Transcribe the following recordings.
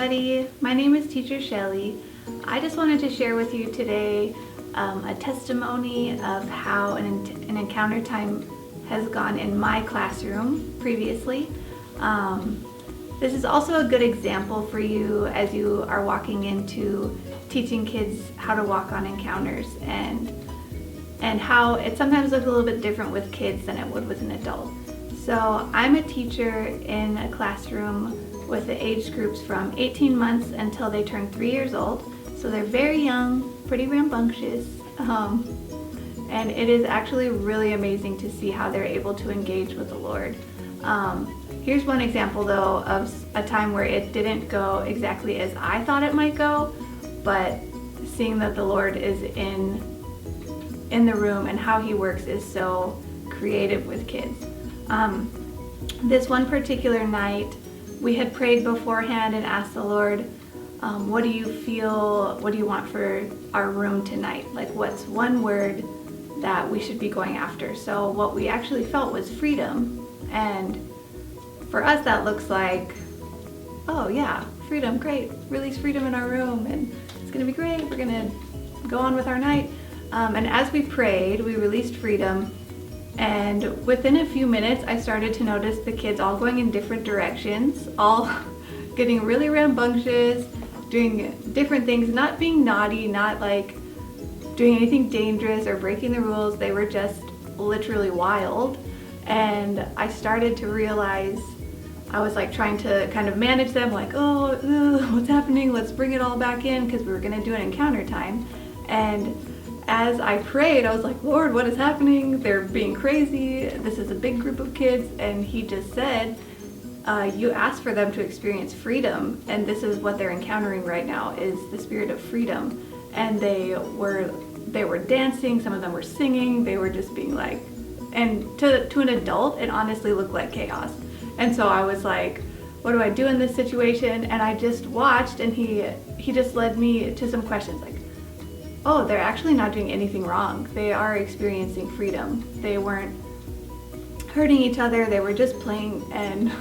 everybody. My name is Teacher Shelly. I just wanted to share with you today a testimony of how an encounter time has gone in my classroom previously. This is also a good example for you as you are walking into teaching kids how to walk on encounters and how it sometimes looks a little bit different with kids than it would with an adult. So I'm a teacher in a classroom with the age groups from 18 months until they turn 3 years old. So they're very young, pretty rambunctious, and it is actually really amazing to see how they're able to engage with the Lord. Here's one example though of a time where it didn't go exactly as I thought it might go, but seeing that the Lord is in the room and how he works is so creative with kids. This one particular night, we had prayed beforehand and asked the Lord, what do you feel, what do you want for our room tonight? Like, what's one word that we should be going after? So what we actually felt was freedom. And for us, that looks like, oh yeah, freedom, great. Release freedom in our room and it's gonna be great. We're gonna go on with our night. And as we prayed, we released freedom. And within a few minutes, I started to notice the kids all going in different directions, all getting really rambunctious, doing different things, not being naughty, not like doing anything dangerous or breaking the rules. They were just literally wild. And I started to realize I was like trying to kind of manage them, like, oh, what's happening? Let's bring it all back in, because we were gonna do an encounter time. And as I prayed, I was like, Lord, what is happening? They're being crazy. This is a big group of kids. And he just said, you asked for them to experience freedom. And this is what they're encountering right now, is the spirit of freedom. And they were dancing. Some of them were singing. They were just being like, and to an adult, it honestly looked like chaos. And so I was like, what do I do in this situation? And I just watched, and he just led me to some questions like, oh, they're actually not doing anything wrong. They are experiencing freedom. They weren't hurting each other. They were just playing. And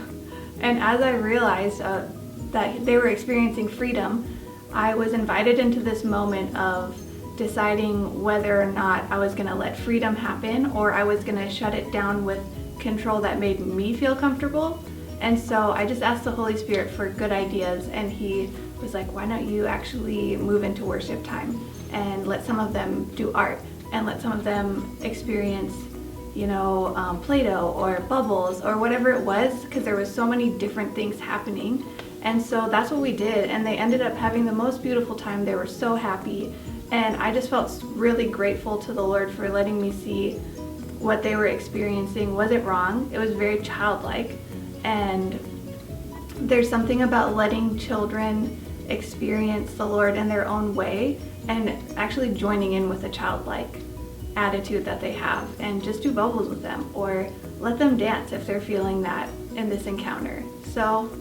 as I realized that they were experiencing freedom, I was invited into this moment of deciding whether or not I was gonna let freedom happen or I was gonna shut it down with control that made me feel comfortable. And so I just asked the Holy Spirit for good ideas, and he was like, why don't you actually move into worship time and let some of them do art and let some of them experience, Play-Doh or bubbles or whatever it was, because there was so many different things happening. And so that's what we did, and they ended up having the most beautiful time. They were so happy, and I just felt really grateful to the Lord for letting me see what they were experiencing wasn't wrong. It was very childlike, and there's something about letting children experience the Lord in their own way and actually joining in with a childlike attitude that they have, and just do bubbles with them or let them dance if they're feeling that in this encounter. So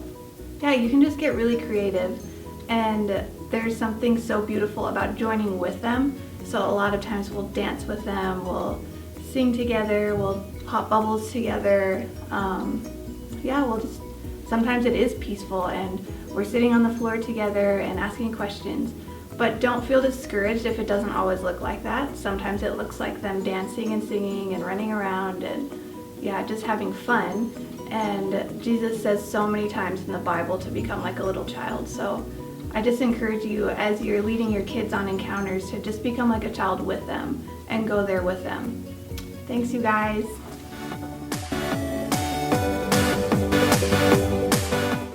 yeah, you can just get really creative, and there's something so beautiful about joining with them. So a lot of times we'll dance with them, we'll sing together, we'll pop bubbles together. Sometimes it is peaceful and we're sitting on the floor together and asking questions. But don't feel discouraged if it doesn't always look like that. Sometimes it looks like them dancing and singing and running around and just having fun. And Jesus says so many times in the Bible to become like a little child. So I just encourage you, as you're leading your kids on encounters, to just become like a child with them and go there with them. Thanks, you guys.